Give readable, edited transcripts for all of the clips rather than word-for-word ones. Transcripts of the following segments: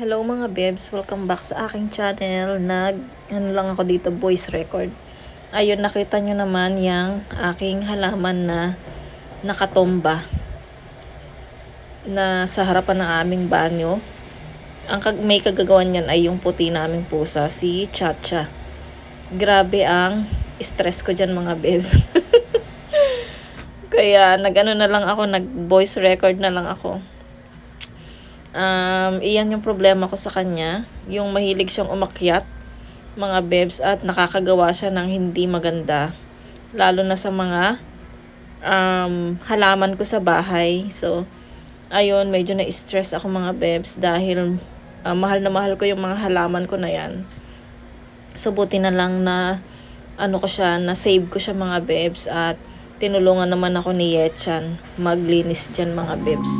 Hello mga bebs, welcome back sa aking channel. Ano lang ako dito, voice record. Ayun, nakita nyo naman yung aking halaman na nakatomba na sa harapan ng aming banyo. May kagagawan yan ay yung puti naming pusa, si Chacha. Grabe ang stress ko dyan mga bebs. Kaya nag-ano na lang ako, nag-voice record na lang ako. Iyan yung problema ko sa kanya. Yung mahilig siyang umakyat, mga bebs, at nakakagawa siya ng hindi maganda. Lalo na sa mga halaman ko sa bahay. So, ayun, medyo na-stress ako mga bebs dahil mahal na mahal ko yung mga halaman ko na yan. So, buti na lang na na-save ko siya mga bebs at tinulungan naman ako ni Yechan maglinis dyan mga bebs.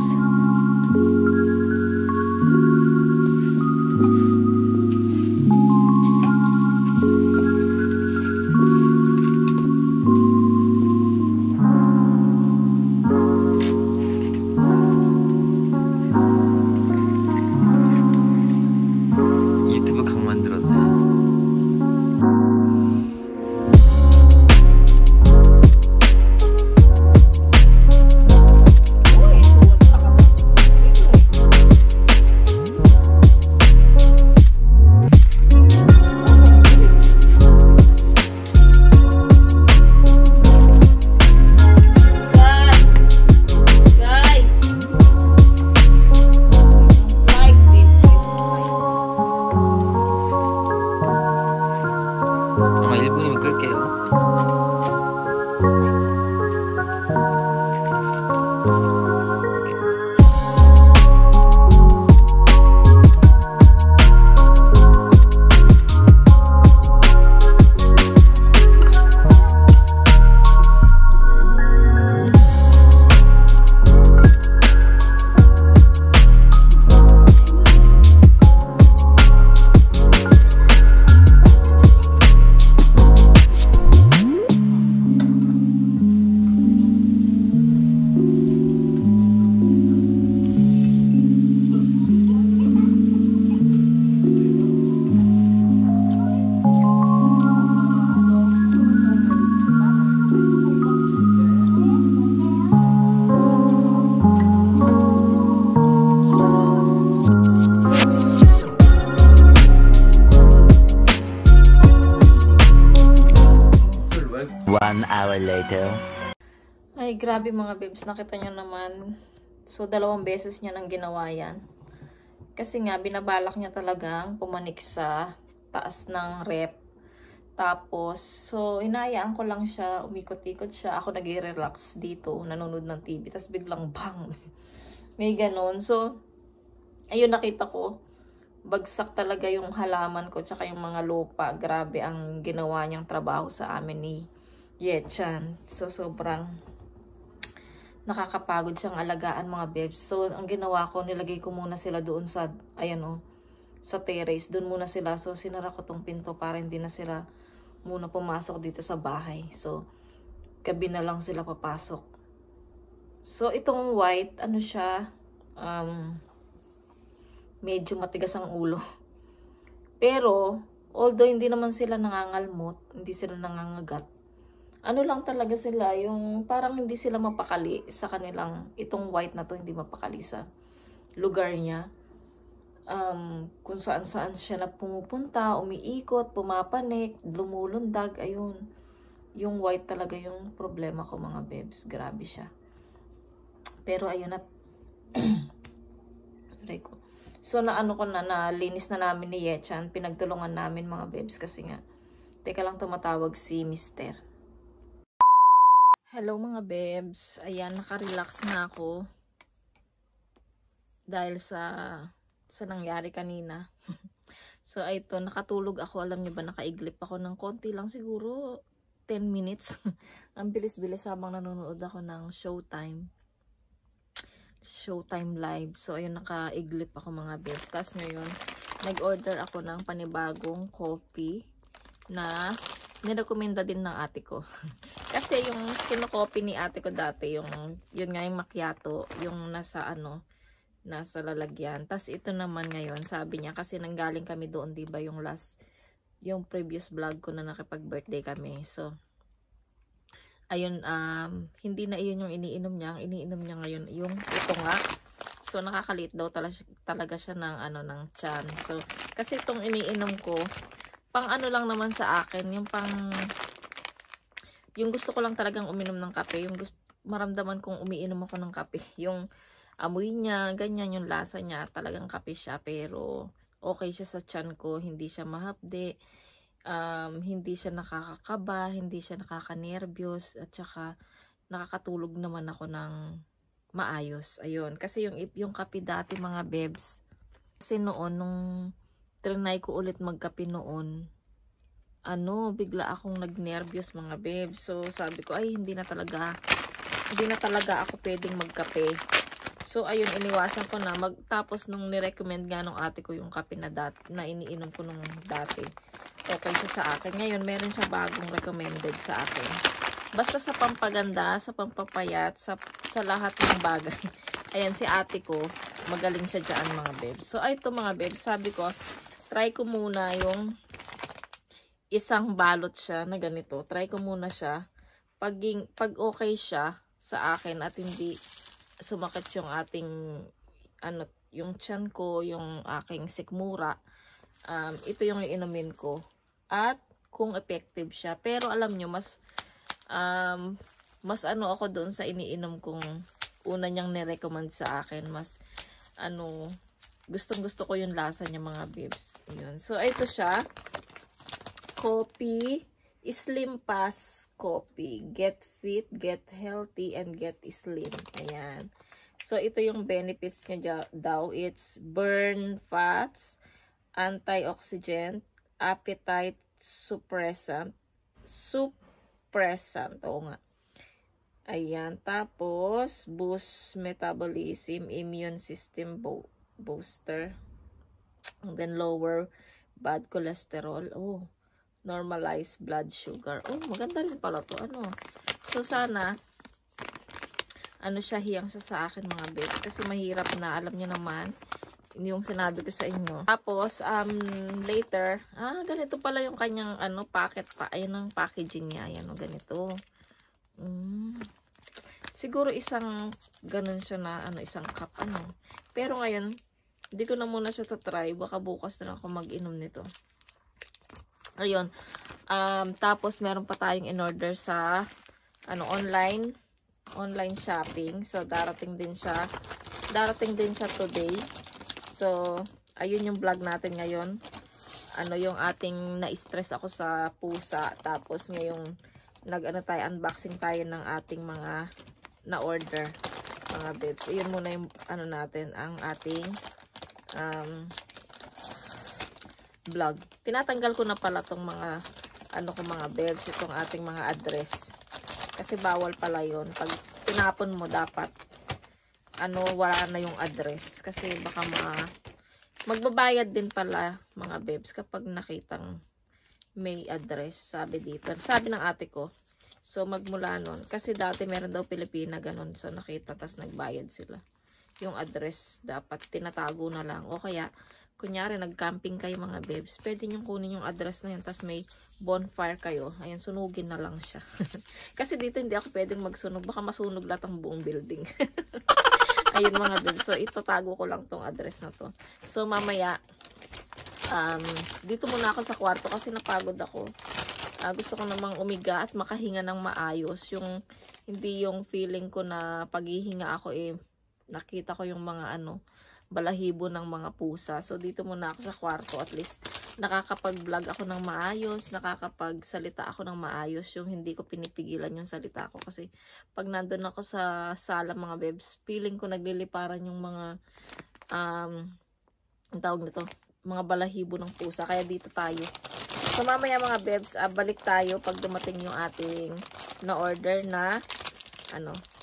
One hour later. Ay, grabe mga bebs. Nakita nyo naman. So, 2 beses niya nang ginawa yan. Kasi nga, binabalak niya talagang pumanik sa taas ng rep. Tapos, so, inayaan ko lang siya. Umikot-ikot siya. Ako nag-relax dito. Nanonood ng TV. Tapos biglang bang. May ganon. So, ayun nakita ko. Bagsak talaga yung halaman ko. Tsaka yung mga lupa. Grabe ang ginawa niyang trabaho sa amin ni Yechan. So, sobrang nakakapagod siyang alagaan mga bebs. So, ang ginawa ko, nilagay ko muna sila doon sa, ayan sa terrace. Doon muna sila. So, sinara ko tong pinto para hindi na sila muna pumasok dito sa bahay. So, gabi na lang sila papasok. So, itong white, siya, medyo matigas ang ulo. Pero, although hindi naman sila nangangalmot, hindi sila nangangagat, lang talaga sila, yung parang hindi sila mapakali sa kanilang, itong white na to, hindi mapakali sa lugar niya. Kung saan-saan siya na pumupunta, umiikot, pumapanik, lumulundag, ayun. Yung white talaga yung problema ko mga bebs. Grabe siya. Pero ayun at, so nalinis na namin ni Yechan, pinagtulungan namin mga bebs kasi nga, teka lang tumatawag si Mister. Hello mga bebs. Ayan, nakarelax na ako. Dahil sa nangyari kanina. So, ito, nakatulog ako. Alam niyo ba, nakaiglip ako ng konti lang. Siguro, 10 minutes. Ang bilis-bilis habang nanonood ako ng Showtime. Showtime live. So, ayun, nakaiglip ako mga bebs. Tapos ngayon, nag-order ako ng panibagong coffee na nirekomenda din ng ate ko. Kasi yung kinokopy ni ate ko dati, yun nga yung macchiato, yung nasa nasa lalagyan. Tas ito naman ngayon, sabi niya, kasi nanggaling kami doon, diba, yung previous vlog ko na nakipag-birthday kami. So, ayun, hindi na iyon yung iniinom niya. Ang iniinom niya ngayon, yung ito nga. So, nakakaliit daw talaga siya ng, ng tiyan. So, kasi itong iniinom ko, pang ano lang naman sa akin, yung gusto ko lang talagang uminom ng kape, yung maramdaman kong umiinom ako ng kape. Yung amoy niya, ganyan, yung lasa niya, talagang kape siya, pero okay siya sa tiyan ko, hindi siya mahapde, hindi siya nakakakaba, hindi siya nakakanerbiyos, at saka nakakatulog naman ako ng maayos. Ayun, kasi yung kape dati mga bebs, kasi noon, nung trinay ko ulit magkape noon, bigla akong nagnervyos mga bebs. So, sabi ko, ay, hindi na talaga ako pwedeng magkape. So, ayun, iniwasan ko na. Tapos, nung nirecommend nga nung ate ko yung kape na iniinom ko nung dati, okay siya sa akin. Ngayon, meron siya bagong recommended sa akin. Basta sa pampaganda, sa pampapayat, sa lahat ng bagay. Ayan, si ate ko, magaling siya dyan mga bebs. So, ito mga bebs, sabi ko, try ko muna yung isang balot siya na ganito. Try ko muna siya. Pag okay siya sa akin at hindi sumakit yung ating yung tiyan ko, yung aking sikmura, ito yung iinumin ko. At kung effective siya. Pero alam nyo, mas ako doon sa iniinom kong una niyang nirecommend sa akin. Mas gustong gusto ko yung lasa niya mga bibs. Yun. So ito siya. Coffee, Slim Pass Coffee. Get fit, get healthy, and get slim. Ayan. So, ito yung benefits niya daw. It's burn fats, antioxidant, appetite suppressant. Oo nga. Ayan. Tapos, boost metabolism, immune system booster. And then, lower bad cholesterol. Oh, normalize blood sugar. Oh, maganda rin pala to. So, sana, siya, hiyang sa akin mga babes. Kasi mahirap na, alam nyo naman, yung sinabi ko sa inyo. Tapos, later, ganito pala yung kanyang, packet pa. Ayan ang packaging niya. Ayan, ganito. Siguro isang, ganun siya na, isang cup, Pero ngayon, hindi ko na muna siya tatry. Baka bukas na lang ako mag-inom nito. Ayun. Tapos meron pa tayong in-order sa online shopping. So darating din siya today. So ayun yung vlog natin ngayon. Yung ating na-stress ako sa pusa. Tapos ngayong unboxing tayo ng ating mga na-order mga bebs. Ayun muna yung natin, ang ating vlog. Tinatanggal ko na pala tong mga mga bebs, itong ating mga address. Kasi bawal pala yon. Pag tinapon mo dapat wala na yung address. Kasi baka magbabayad din pala mga bebs kapag nakitang may address. Sabi dito. Sabi ng ate ko. So magmula nun. Kasi dati meron daw Pilipina ganun. So nakita tas nagbayad sila. Yung address dapat tinatago na lang. O kaya kunyari, nag-camping kayo mga bebs, pwede nyo kunin yung address na yun, tapos may bonfire kayo. Ayan, sunugin na lang siya. Kasi dito hindi ako pwedeng magsunog. Baka masunog lahat ang buong building. Ayun mga bebs. So, itatago ko lang tong address na to. So, mamaya, dito muna ako sa kwarto kasi napagod ako. Gusto ko namang umiga at makahinga ng maayos. Hindi yung feeling ko na paghihinga ako nakita ko yung mga balahibo ng mga pusa. So, dito muna ako sa kwarto. At least, nakakapag-vlog ako ng maayos. Nakakapagsalita ako ng maayos. Yung hindi ko pinipigilan yung salita ko. Kasi, pag nandun ako sa sala mga bebs, feeling ko nagliliparan yung mga, ang tawag nito, mga balahibo ng pusa. Kaya dito tayo. So, mamaya mga bebs, balik tayo pag dumating yung ating na-order na,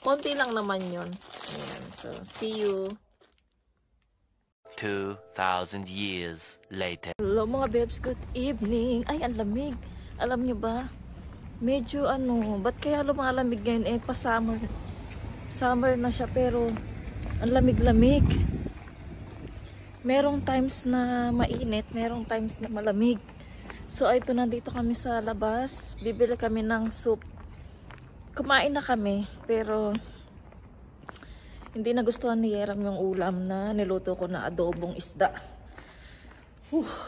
konti lang naman yun. Ayan. So, see you. 2,000 years later. Hello mga bebs, good evening. Ay, ang lamig. Alam nyo ba? Medyo ba't kaya lumalamig ngayon? Pa-summer. Summer na siya pero ang lamig-lamig. Merong times na mainit, merong times na malamig. So ito, nandito kami sa labas. Bibili kami ng soup. Kumain na kami, pero hindi nagustuhan ni Yeram yung ulam na niluto ko na adobong isda.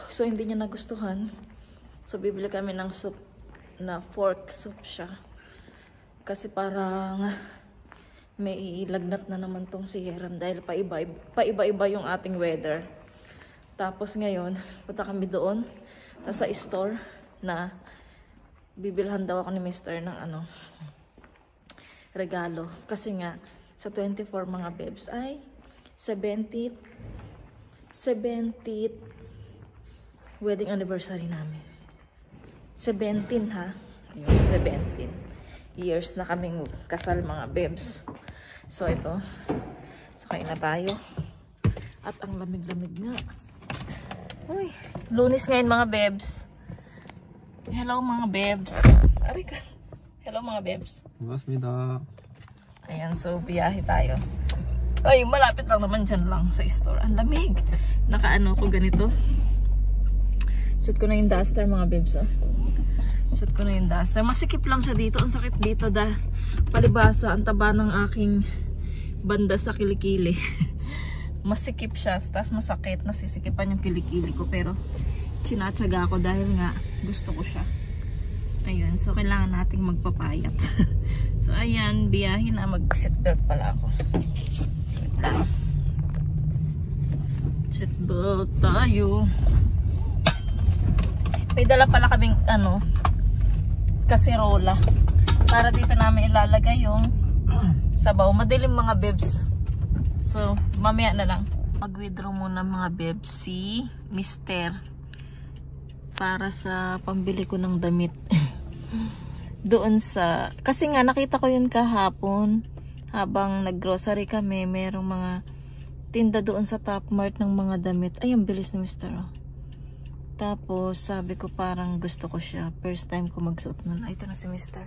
So hindi niya nagustuhan. So bibili kami ng soup na fork soup siya. Kasi parang may lagnat na naman tong si Yeram dahil paiba-iba yung ating weather. Tapos ngayon, punta kami doon sa store na bibilhan daw ako ni Mr. ng regalo. Kasi nga, sa 24 mga bebs ay 70th wedding anniversary namin. 17 ha. Ayun, 17 years na kaming kasal mga bebs. So ito, sakay na tayo. At ang lamig-lamig nga. Uy, Lunes ngayon mga bebs. Hello mga bebs. Arika. Hello mga bebs. 반갑습니다. Ayan, so biyahe tayo. Ay, malapit lang naman dyan lang sa store. Ang lamig. Nakaano ko ganito. Suot ko na yung duster mga bebs. Oh. Suot ko na yung duster. Masikip lang siya dito. Ang sakit dito palibasa. Ang taba ng aking banda sa kilikili. Masikip siya. Tapos masakit. Nasisikipan yung kilikili ko. Pero sinatsaga ko dahil nga gusto ko siya. Ayun. So kailangan nating magpapayat. So ayan. Biyahe na. Mag-seatbelt pala ako. Wait lang. Seatbelt tayo. May dala pala kaming kasirola. Para dito namin ilalagay yung sabaw. Madilim mga bebs. So, mamaya na lang. Mag-withdraw muna mga bebs si Mr. Para sa pambili ko ng damit. Doon sa... Kasi nga nakita ko yun kahapon. Habang nag-grocery kami, merong mga tinda doon sa Top Mart ng mga damit. Ay, ang bilis ni Mr. Oh. Tapos, sabi ko parang gusto ko siya. First time ko magsuot nun. Ay, ito na si Mr.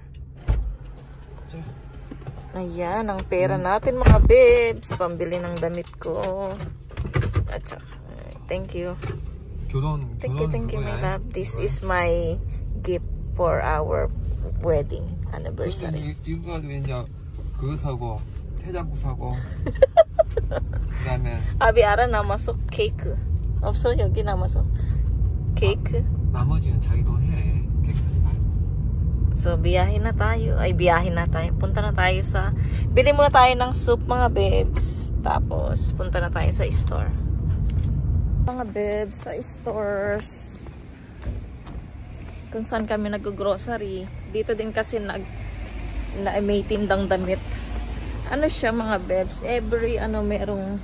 Ayan, ang pera natin mga babes. Pambili ng damit ko. At saka, thank you. Thank you, my love. This is my gift for our wedding anniversary. 이거 가지고 이제 그거 사고 태자국 사고 그다음에 아비아라 남았어 케이크. 없어 여기 남았어. Cake. 나머지는 자기 돈 해. 케이크 사지 말고. So, biyahe na tayo. Ay, biyahe na tayo. Punta na tayo sa... Bili muna tayo ng soup, mga bebs. Tapos, punta na tayo sa store. Mga bebs, sa stores. Kung saan kami nag-grocery. Dito din kasi may tindang damit. Ano siya, mga bebs? Every, merong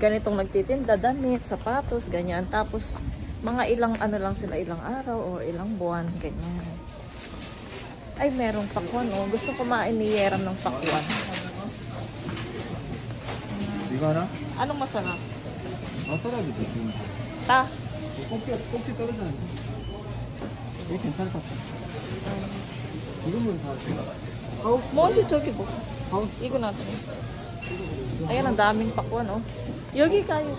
ganitong nagtitinda. Damit, sapatos, ganyan. Tapos, mga ilang lang sila, ilang araw or ilang buwan, ganyan. Ay, merong pakwan, oh. Gusto kumain ni Yeram ng pakwan. 이거 하나? Anong masarap? 떨어지죠 지금. Ta? 꼭지 떨어지는데. 이게 괜찮을 것 같아. 지금은 다 제가. Monsi, 저기 뭐. 이거 natin. Ayan, ang daming pakwan, oh. Yogi kayo.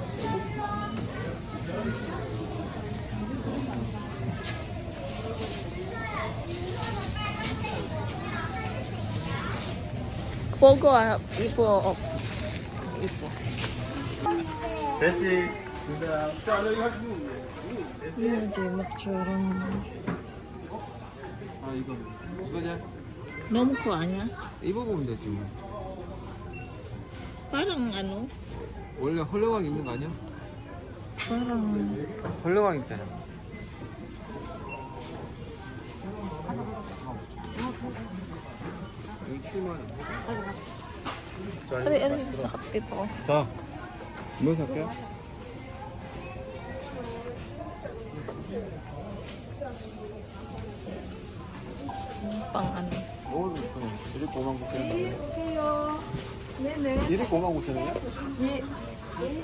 보고 이뻐. 됐지. 이제 막처럼. 아 이거냐? 너무 커 아니야? 입어보면 되지 뭐. parang 원래 헐렁하게 입는 거 아니야? parang 헐렁하게 입잖아. 여기 7만 원. ano sakit dito. 자, 뭐 살게요? pang 먹어도 좋네. 1위 59,000원. 안녕하세요. 네네. 1위 59,000원이야? 예.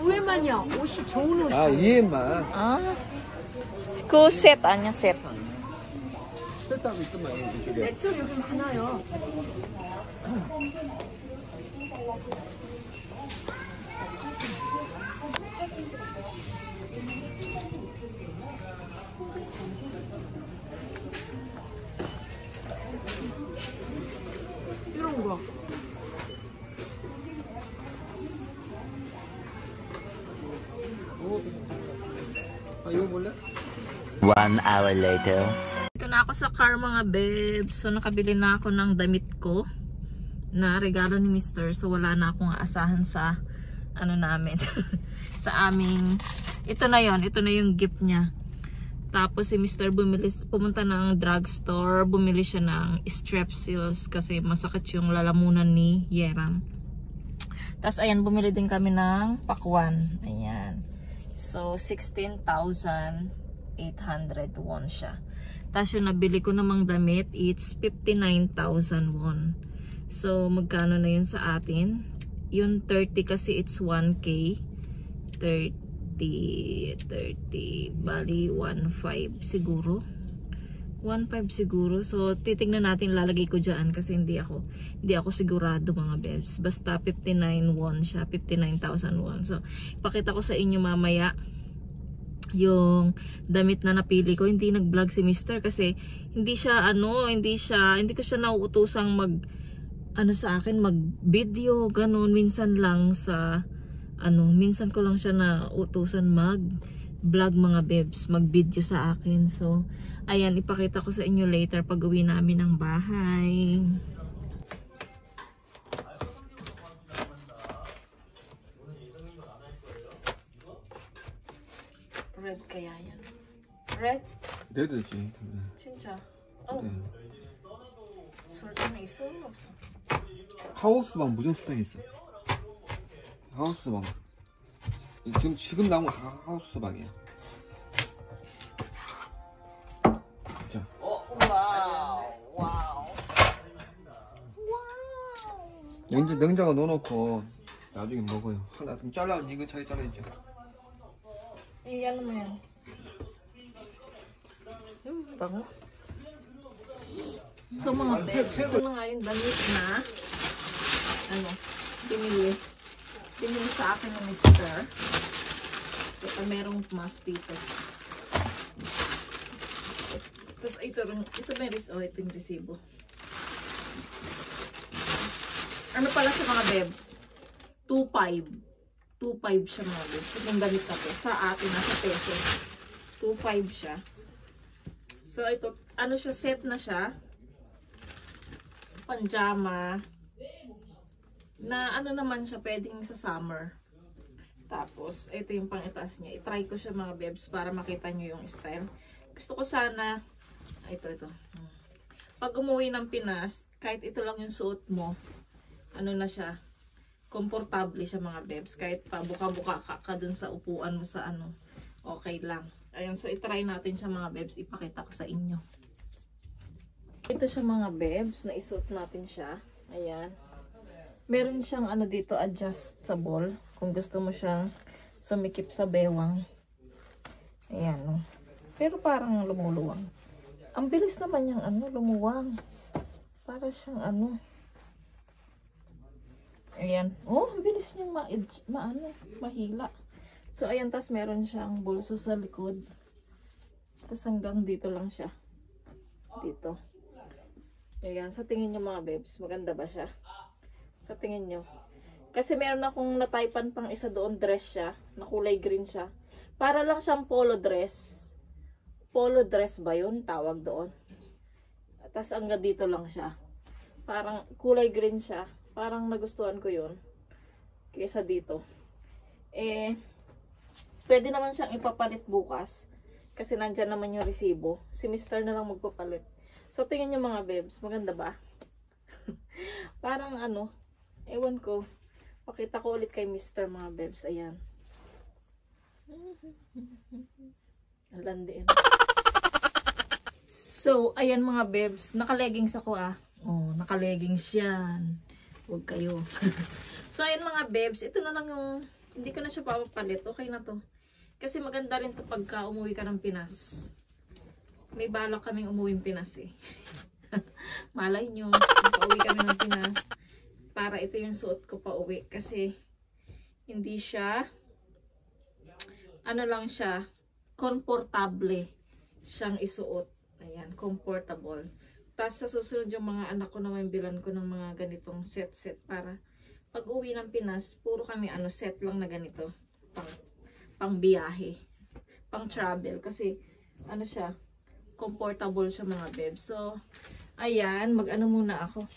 위에만요. 옷이 좋은 옷이. 아, 2위만. 그 set 아니야 set. 세트하고 있더만 이쪽에. 세트 여기 하나요. 이런 거. 이거 볼래? 1 hour later. Ito na ako sa car mga bebs. So nakabili na ako ng damit ko na regalo ni Mr. So wala na akong aasahan sa ano namin. Sa aming ito na yung gift niya. Tapos si Mr. pumunta ng drugstore, bumili siya ng Strepsils kasi masakit yung lalamunan ni Yerang. Tapos ayan, bumili din kami ng pakwan. Ayan. So 16,800 won siya. Tapos yung nabili ko namang damit, it's 59,000 won. So magkano na yun sa atin? Yung 30 kasi it's 1K. 30 bali 1.5 siguro. 1.5 siguro. So titingnan natin, lalagay ko dyan kasi hindi ako sigurado mga bebs. Basta 59 won siya, 59,000 won. So ipakita ko sa inyo mamaya yung damit na napili ko. Hindi nag-vlog si Mr. kasi hindi ko siya nauutosang sa akin mag-video ganun. Minsan ko lang siya nautusan mag-vlog mga bebs, mag-video sa akin. So ayan, ipakita ko sa inyo later pag uwi namin ng bahay. Red kaya yan? Red? 레드지. 진짜? 어. 설탕 있어? 없어? 하우스방 무슨 수당 있어? 하우스방. 지금 나온 거 다 하우스방이야. 자. 와우. 냉장고 넣어놓고 나중에 먹어요. 하나 좀 잘라. 이거 잘 잘라야죠. Ano mo yan? Bango. So mga bebs, ito na nga yung damit na binili sa akin ng Mr. Ito merong mask dito. Tapos ito may ito yung resibo. Ano pala sa mga bebs? 2.5 siya mga bebs. Itong damit na to. Sa atin, nasa peso. 2.5 siya. So, ito, siya, set na siya. Panjama. Na naman siya, pwedeng sa summer. Tapos, ito yung pang-itaas niya. I-try ko siya mga bebs para makita nyo yung style. Gusto ko sana, ito. Pag umuwi ng Pinas, kahit ito lang yung suot mo, na siya, komportable siya mga bebs. Kahit pa buka-buka ka dun sa upuan mo sa okay lang. Ayan, so itry natin siya mga bebs. Ipakita ko sa inyo. Ito siya mga bebs. Naisuot natin siya. Ayan. Meron siyang dito, adjustable. Kung gusto mo siyang sumikip sa bewang. Ayan. Pero parang lumuluwang. Ang bilis naman yung lumuwang. Para siyang ayan. Oh, ang bilis niyang mahila. So, ayan. Tas meron siyang bulso sa likod. Tas hanggang dito lang siya. Dito. Ayan. Sa tingin niyo mga bebs, maganda ba siya? Sa tingin niyo. Kasi meron akong nataypan pang isa doon, dress siya. Na kulay green siya. Para lang siyang polo dress. Polo dress ba yun? Tawag doon. Tas hanggang dito lang siya. Parang kulay green siya. Parang nagustuhan ko yun. Kaysa dito. Pwede naman siyang ipapalit bukas. Kasi nandyan naman yung resibo. Si Mr. na lang magpapalit. So, tingnan nyo mga bebs. Maganda ba? Parang ewan ko. Pakita ko ulit kay Mr. mga bebs. Ayan. Ang landiin. So, ayan mga bebs. Naka-leggings ako Oh, naka-leggings yan. Huwag kayo. So, ayan mga bebs. Ito na lang yung, hindi ko na siya papapalit. Okay na to. Kasi maganda rin to pagka umuwi ka ng Pinas. May balak kaming umuwi ng Pinas Malay nyo. Pauwi kami ng Pinas. Para ito yung suot ko pa uwi. Kasi, hindi siya, ano lang siya, komportable siyang isuot. Ayan, comfortable. Tapos sa susunod yung mga anak ko naman, bilan ko ng mga ganitong set para pag uwi ng Pinas, puro kami set lang na ganito. Pang biyahe. Pang travel. Kasi ano siya, comfortable siya mga beb. So, ayan, mag-ano muna ako.